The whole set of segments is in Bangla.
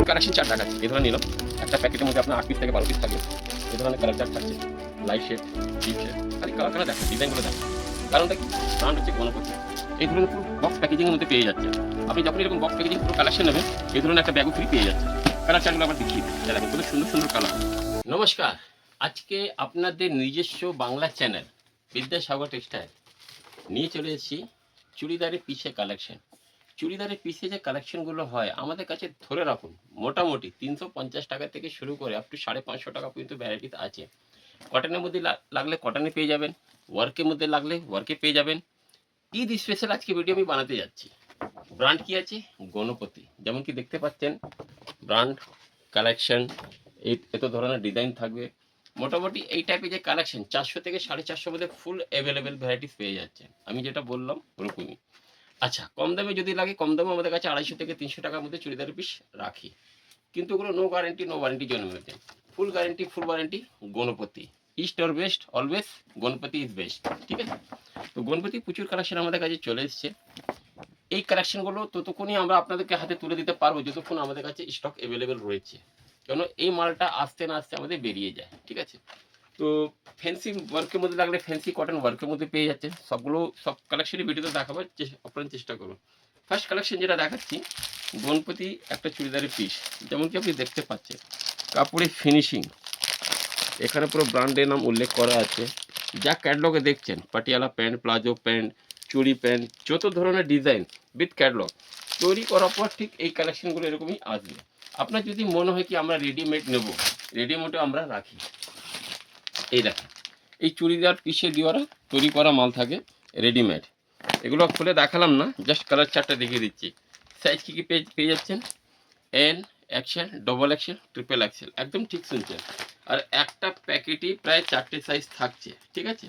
কালেকশন চার্ট দেখাচ্ছি। এই ধরনের নিলাম একটা প্যাকেটের মধ্যে আপনার 8 পিস থেকে 12 পিস থাকবে। এই ধরনের কালার চার্ট থাকছে, লাইট শেড, ডিপ শেড, খালি কালার দেখেন, ডিজাইনগুলো দেখেন। কারণটা কি, ব্র্যান্ড হচ্ছে গণপতি। এই ধরনের পুরো বক্স প্যাকেজিংয়ের মধ্যে পেয়ে যাচ্ছে। আপনি যখন এরকম বক্স প্যাকেজিং পুরো কালেকশন নেবেন, এই ধরনের একটা ব্যাগও ফ্রি পেয়ে যাচ্ছে। কালার চার্টগুলো আবার দেখিয়ে দিই, দেখেন কত সুন্দর সুন্দর কালার। নমস্কার, আজকে আপনাদের নিজস্ব বাংলা চ্যানেল বিদ্যাসাগর টেক্সটাইল নিয়ে চলে এসেছি চুড়িদারের পিসে কালেকশন। চুড়িদারের পিসে যে কালেকশনগুলো হয় আমাদের কাছে ধরে রাখুন মোটামুটি 350 টাকা থেকে শুরু করে আপ টু 550 টাকা পর্যন্ত ভ্যারাইটিস আছে। কটনের মধ্যে লাগলে কটনে পেয়ে যাবেন, ওয়ার্কের মধ্যে লাগলে ওয়ার্কে পেয়ে যাবেন। ঈদ স্পেশাল আজকে ভিডিও আমি বানাতে যাচ্ছি। ব্র্যান্ড কি আছে, গণপতি। যেমন কি দেখতে পাচ্ছেন ব্র্যান্ড কালেকশন, এত ধরনের ডিজাইন থাকবে। মোটামুটি এই টাইপের যে কালেকশন 400 থেকে 450 মধ্যে ফুল অ্যাভেলেবেল ভ্যারাইটিস পেয়ে যাচ্ছেন। আমি যেটা বললাম ওরকমই। আচ্ছা, কম দামে যদি লাগে, কম দামে আমাদের কাছে 250 থেকে 300 টাকার মধ্যে চুড়িদারের পিস রাখি, কিন্তু ওগুলো নো গ্যারান্টি নো ওয়ারেন্টি জন্য মধ্যে। Full guarantee full warranty Ganpati. East or west always Ganpati is best. ঠিক আছে, তো গণপতি প্রচুর কালেকশন আমাদের কাছে চলে এসছে। এই কালেকশনগুলো ততক্ষণই আমরা আপনাদেরকে হাতে তুলে দিতে পারবো যতক্ষণ আমাদের কাছে স্টক অ্যাভেলেবেল রয়েছে, কেন এই মালটা আসতে না আসতে আমাদের বেরিয়ে যায়। ঠিক আছে, তো ফ্যান্সি ওয়ার্কের মধ্যে লাগলে ফ্যান্সি কটন ওয়ার্কের মধ্যে পেয়ে যাচ্ছে। সব কালেকশনই ভিডিওতে দেখাবার আপনার চেষ্টা করুন। ফার্স্ট কালেকশন যেটা দেখাচ্ছি, গণপতি একটা চুড়িদারের পিস। যেমন কি আপনি দেখতে পাচ্ছেন কাপড়ের ফিনিশিং, এখানে পুরো ব্র্যান্ডের নাম উল্লেখ করা আছে। যা ক্যাটলগে দেখছেন পাটিয়ালা প্যান্ট, প্লাজো প্যান্ট, চুড়ি প্যান্ট, যত ধরনের ডিজাইন উইথ ক্যাটলগ তৈরি করার পর ঠিক এই কালেকশনগুলো এরকমই আসবে। আপনার যদি মনে হয় কি আমরা রেডিমেড নেব, রেডিমেডও আমরা রাখি। এই দেখেন, এই চুড়িদার পিসে দেওয়ারা তৈরি করা মাল থাকে রেডিমেড। এগুলো খুলে দেখালাম না, জাস্ট কালার চার্টটা দেখিয়ে দিচ্ছি। সাইজ কী কী পেয়ে যাচ্ছেন, এল XL, double XL, triple Excel, একদম ঠিক শুনছেন। আর একটা প্যাকেটই প্রায় 4টে সাইজ থাকছে। ঠিক আছে,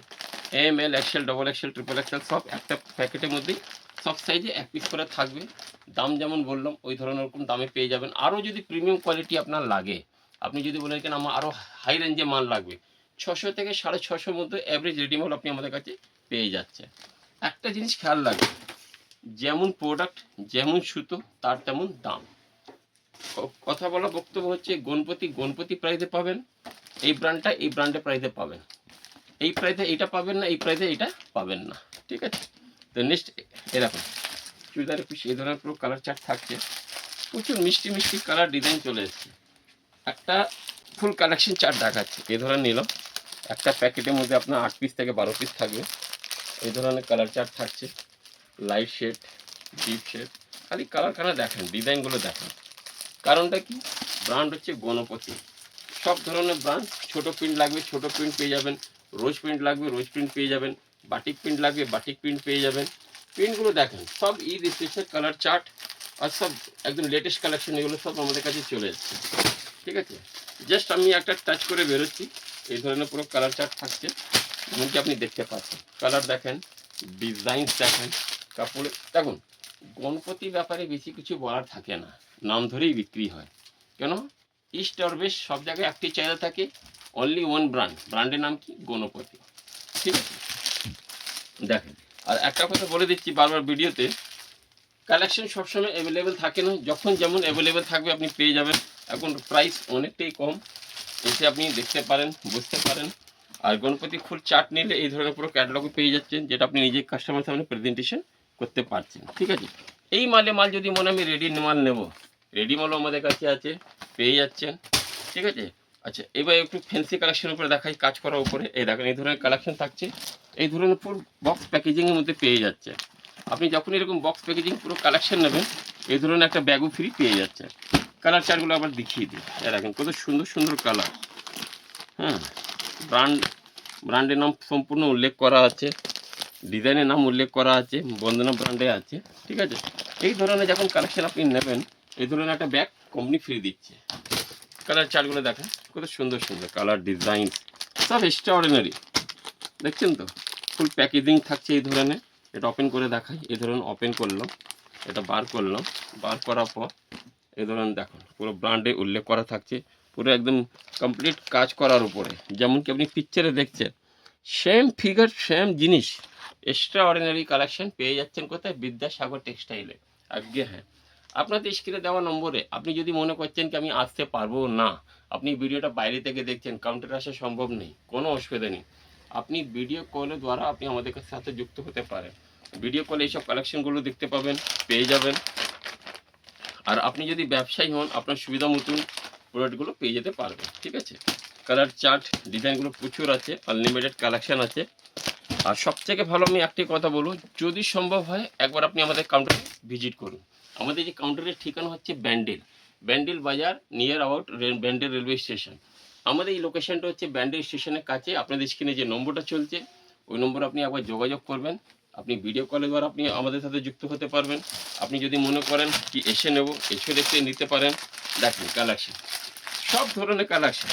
M L XL, double XL, triple XL সব একটা প্যাকেটের মধ্যেই সব সাইজে এক পিস করে থাকবে। দাম যেমন বললাম ওই ধরনের ওরকম দামে পেয়ে যাবেন। আরও যদি প্রিমিয়াম কোয়ালিটি আপনার লাগে, আপনি যদি বলেন কেন আমার আরও হাই রেঞ্জে মাল লাগবে, 600 থেকে 650 মধ্যে অ্যাভারেজ রেডিমেড আপনি আমাদের কাছে পেয়ে যাচ্ছে। একটা জিনিস খেয়াল রাখবেন, যেমন প্রোডাক্ট যেমন সুতো তার তেমন দাম। কথা বলা বক্তব্য হচ্ছে গণপতি প্রাইসে পাবেন, এই ব্র্যান্ডটা এই ব্র্যান্ডে প্রাইসে পাবেন, এই প্রাইসে এইটা পাবেন না, এই প্রাইসে এইটা পাবেন না। ঠিক আছে, তো নেক্সট এরকম চুড়িদারের পিস এই ধরনের পুরো কালার চার্ট থাকছে। প্রচুর মিষ্টি মিষ্টি কালার ডিজাইন চলে এসছে। একটা ফুল কালেকশন চার্ট দেখাচ্ছে। এই ধরনের নিলাম একটা প্যাকেটের মধ্যে আপনার 8 পিস থেকে 12 পিস থাকবে। এই ধরনের কালার চার্ট থাকছে, লাইট শেড, ডিপ শেড, খালি কালার দেখেন, ডিজাইনগুলো দেখেন। কারণটা কি, ব্র্যান্ড হচ্ছে গণপতি। সব ধরনের ব্র্যান্ড, ছোটো প্রিন্ট লাগবে ছোটো প্রিন্ট পেয়ে যাবেন, রোজ প্রিন্ট লাগবে রোজ প্রিন্ট পেয়ে যাবেন, বাটিক প্রিন্ট লাগবে বাটিক প্রিন্ট পেয়ে যাবেন। প্রিন্টগুলো দেখেন, সব ঈদ স্পেশাল কালার চার্ট আর সব একদম লেটেস্ট কালেকশন, এগুলো সব আমাদের কাছে চলে এসছে। ঠিক আছে, জাস্ট আমি একটা টাচ করে বেরোচ্ছি। এই ধরনের পুরো কালার চার্ট থাকছে, এমনকি আপনি দেখতে পাচ্ছেন। কালার দেখেন, ডিজাইন দেখেন, কাপড়ে দেখুন। গণপতি ব্যাপারে বেশি কিছু বলার থাকে না, নাম ধরেই বিক্রি হয়। কেন, ইস্ট আর ওয়েস্ট সব জায়গায় একটি চাহিদা থাকে, অনলি ওয়ান ব্র্যান্ড, ব্র্যান্ডের নাম কি, গণপতি। ঠিক আছে, দেখেন। আর একটা কথা বলে দিচ্ছি বারবার ভিডিওতে, কালেকশন সবসময় অ্যাভেলেবেল থাকে না, যখন যেমন অ্যাভেলেবেল থাকবে আপনি পেয়ে যাবেন। এখন প্রাইস অনেকটাই কম, এসে আপনি দেখতে পারেন, বুঝতে পারেন। আর গণপতি ফুল চার্ট নিলে এই ধরনের পুরো ক্যাটালগও পেয়ে যাচ্ছেন, যেটা আপনি নিজে কাস্টমার সামনে প্রেজেন্টেশন করতে পারছেন। ঠিক আছে, এই মাল যদি মনে আমি রেডি মাল নেব, রেডি মালও আমাদের কাছে আছে, পেয়ে যাচ্ছেন। ঠিক আছে, আচ্ছা এবার একটু ফ্যান্সি কালেকশনের উপরে দেখাই, কাজ করার উপরে। এই দেখেন, এই ধরনের কালেকশন থাকছে, এই ধরনের ফুল বক্স প্যাকেজিংয়ের মধ্যে পেয়ে যাচ্ছে। আপনি যখন এরকম বক্স প্যাকেজিং পুরো কালেকশন নেবেন, এই ধরনের একটা ব্যাগও ফ্রি পেয়ে যাচ্ছে। কালার চার্টগুলো আবার দেখিয়ে দিই, দেখেন কত সুন্দর সুন্দর কালার। হ্যাঁ, ব্র্যান্ডের নাম সম্পূর্ণ উল্লেখ করা আছে, ডিজাইনের নাম উল্লেখ করা আছে, বন্দনা ব্র্যান্ডে আছে। ঠিক আছে, এই ধরনের যখন কালেকশন আপনি নেবেন, এই ধরনের একটা ব্যাগ কোম্পানি ফ্রি দিচ্ছে। কালার চার্টগুলো দেখেন কত সুন্দর সুন্দর কালার ডিজাইন, সব এক্সট্রা অর্ডিনারি। দেখছেন তো, ফুল প্যাকেজিং থাকছে এই ধরনের। এটা ওপেন করে দেখাই, এই ধরনের ওপেন করলাম, এটা বার করলাম, বার করার পর এই ধরনের দেখুন পুরো ব্র্যান্ডে উল্লেখ করা থাকছে, পুরো একদম কমপ্লিট কাজ করার উপরে। যেমন কি আপনি পিকচারে দেখছেন, সেম ফিগার সেম জিনিস, এক্সট্রা অর্ডিনারি কালেকশন পেয়ে যাচ্ছেন কোথায়, বিদ্যাসাগর টেক্সটাইলে। আগে হ্যাঁ, আপনাদের স্ক্রিনে দেওয়া নম্বরে আপনি যদি মনে করছেন কি আমি আসতে পারবো না, আপনি ভিডিওটা বাইরে থেকে দেখছেন, কাউন্টারে আসা সম্ভব নেই, কোনো অসুবিধা নেই, আপনি ভিডিও কলের দ্বারা আপনি আমাদের সাথে যুক্ত হতে পারেন। ভিডিও কলে এইসব কালেকশনগুলো দেখতে পাবেন, পেয়ে যাবেন। আর আপনি যদি ব্যবসায়ী হন, আপনার সুবিধা মতন প্রোডাক্টগুলো পেয়ে যেতে পারবেন। ঠিক আছে, কালার চার্ট ডিজাইনগুলো প্রচুর আছে, আনলিমিটেড কালেকশন আছে। আর সবথেকে ভালো আমি একটি কথা বলবো, যদি সম্ভব হয় একবার আপনি আমাদের কাউন্টারে ভিজিট করুন। আমাদের যে কাউন্টারের ঠিকানা হচ্ছে ব্যান্ডেল, ব্যান্ডেল বাজার, near about Bandel railway station. আমাদের এই লোকেশনটা হচ্ছে ব্যান্ডেল স্টেশনের কাছে। আপনাদের স্ক্রিনে যে নম্বরটা চলছে ওই নম্বরে আপনি একবার যোগাযোগ করবেন। আপনি ভিডিও কলের দ্বারা আপনি আমাদের সাথে যুক্ত হতে পারবেন। আপনি যদি মনে করেন কি এসে নেব, এসে দেখতে নিতে পারেন। দেখুন কালেকশন, সব ধরনের কালেকশন,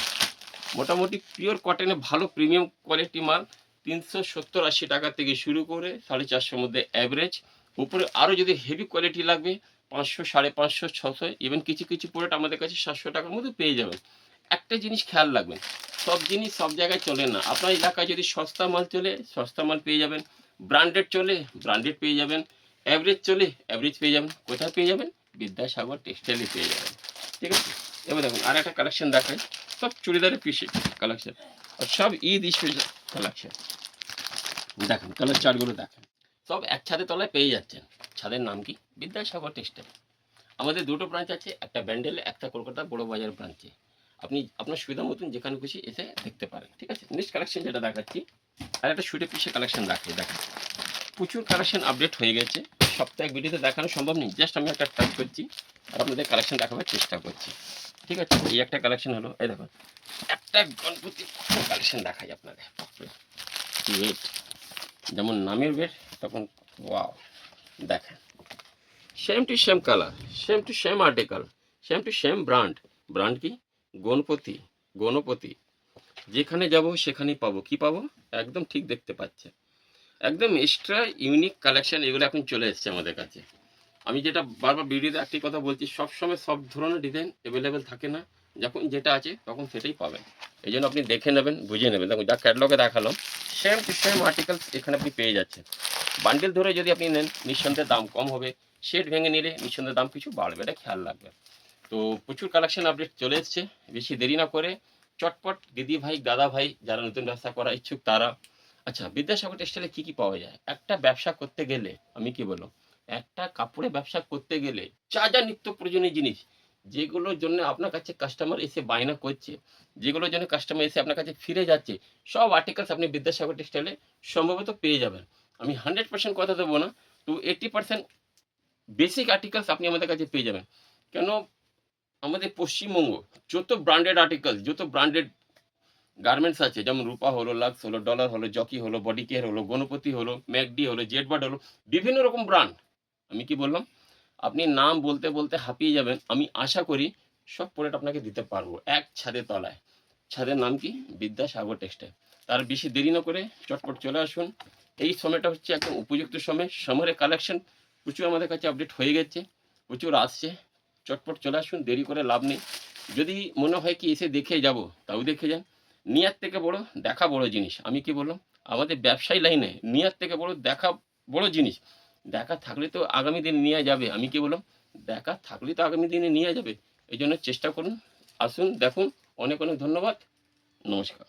মোটামুটি পিওর কটনে ভালো প্রিমিয়াম কোয়ালিটি মাল 370-80 টাকা থেকে শুরু করে 450 মধ্যে অ্যাভারেজ। উপরে আরও যদি হেভি কোয়ালিটি লাগবে 500, 550, 600, ইভেন কিছু কিছু প্রোডাক্ট আমাদের কাছে 700 টাকার মধ্যে পেয়ে যাবেন। একটা জিনিস খেয়াল রাখবেন, সব জিনিস সব জায়গায় চলে না। আপনার এলাকায় যদি সস্তা মাল চলে, সস্তা মাল পেয়ে যাবেন। ব্র্যান্ডেড চলে, ব্র্যান্ডেড পেয়ে যাবেন। অ্যাভারেজ চলে, অ্যাভারেজ পেয়ে যাবেন। কোথায় পেয়ে যাবেন? বিদ্যাসাগর টেক্সটাইলে পেয়ে যাবেন। ঠিক আছে, এবার দেখুন আর একটা কালেকশন দেখাই। সব চুড়িদারের পিসে কালেকশন, আর সব ঈদ স্পেশাল কালেকশন। দেখেন কালার চার্টগুলো দেখেন, সব এক ছাদের তলায় পেয়ে যাচ্ছেন। ছাদের নাম কি? বিদ্যাসাগর টেক্সটাইল। আমাদের দুটো ব্রাঞ্চ আছে, একটা ব্যান্ডেলে, একটা কলকাতা বড় বাজার ব্রাঞ্চে। আপনি আপনার সুবিধা মতন যেখানে খুশি এসে দেখতে পারেন। ঠিক আছে, নেক্সট কালেকশন যেটা দেখাচ্ছি, আর একটা শুটে পিসে কালেকশন দেখাই। দেখেন প্রচুর কালেকশন আপডেট হয়ে গেছে, সপ্তাহে ভিডিওতে দেখানো সম্ভব নেই, জাস্ট আমি একটা টাইপ করছি আর আপনাদের কালেকশন দেখাবার চেষ্টা করছি। ঠিক আছে, এই একটা কালেকশন হলো, এই দেখুন একটা গণপতি কালেকশন দেখাই আপনাদের। ওয়েট যেমন নামের বেড তখন ওয়াও, দেখেন same to same colour, same to same article, same to same brand. Brand কি? গণপতি। গণপতি যেখানে যাব সেখানেই পাবো, কি পাবো? একদম ঠিক দেখতে পাচ্ছে, একদম এক্সট্রা ইউনিক কালেকশন এগুলো এখন চলে এসছে আমাদের কাছে। আমি যেটা বারবার ভিডিওতে একটি কথা বলছি, সবসময় সব ধরনের ডিজাইন অ্যাভেলেবেল থাকে না, যখন যেটা আছে তখন সেটাই পাবেন। এই জন্য আপনি দেখে নেবেন, বুঝে নেবেন। দেখুন যা ক্যাটলগে দেখালাম সেম টু সেম আর্টিকেলস এখানে আপনি পেয়ে যাচ্ছেন। বান্ডেল ধরে যদি আপনি নেন নিঃসন্দেহে দাম কম হবে, শেড ভেঙে নিলে নিঃসন্দেহে দাম কিছু বাড়বে, এটা খেয়াল রাখবেন। তো প্রচুর কালেকশন আপডেট চলে এসছে, বেশি দেরি না করে চটপট দিদি ভাই দাদা ভাই যারা নতুন ব্যবসা করা ইচ্ছুক তারা। আচ্ছা, বিদ্যাসাগর টেক্সটাইলে কী কী পাওয়া যায়? একটা ব্যবসা করতে গেলে আমি কি বলবো, একটা কাপড়ের ব্যবসা করতে গেলে যা যা নিত্য প্রয়োজনীয় জিনিস, যেগুলোর জন্য আপনার কাছে কাস্টমার এসে বায়না করছে, যেগুলোর জন্য কাস্টমার এসে আপনার কাছে ফিরে যাচ্ছে, সব আর্টিকেলস আপনি বিদ্যাসাগর টেক্সটাইলে সম্ভবত পেয়ে যাবেন। আমি 100% কথা দেবো না, তো 80% বেসিক আর্টিকেলস আপনি আমাদের কাছে পেয়ে যাবেন। কেন, আমাদের পশ্চিমবঙ্গ যত ব্র্যান্ডেড আর্টিকেলস, যত ব্র্যান্ডেড গার্মেন্টস আছে, যেমন রূপা হলো, লাক্স হলো, ডলার হলো, জকি হলো, বডি কেয়ার হলো, গণপতি হলো, ম্যাকডি হলো, জেডবার্ড হলো, বিভিন্ন রকম ব্র্যান্ড। আমি কি বললাম, আপনি নাম বলতে বলতে হাঁপিয়ে যাবেন। আমি আশা করি সব প্রোডাক্ট আপনাকে দিতে পারবো এক ছাদের তলায়। ছাদের নাম কি? বিদ্যাসাগর টেক্সটাইল। তার বেশি দেরি না করে চটপট চলে আসুন। এই সময়টা হচ্ছে একদম উপযুক্ত সময়, সময়ের কালেকশন প্রচুর আমাদের কাছে আপডেট হয়ে গেছে, প্রচুর আসছে। চটপট চলে আসুন, দেরি করে লাভ নেই। যদি মনে হয় কি এসে দেখে যাব, তাও দেখে যান। নিয়ার থেকে বড় দেখা বড় জিনিস। আমি কি বললাম, আমাদের ব্যবসায়ী লাইনে নিয়ার থেকে বড় দেখা বড় জিনিস। দেখা থাকলে তো আগামী দিন নিয়ে যাবে। আমি কি বললাম, দেখা থাকলে তো আগামী দিনে নিয়ে যাবে। এই জন্য চেষ্টা করুন, আসুন, দেখুন। অনেক অনেক ধন্যবাদ, নমস্কার।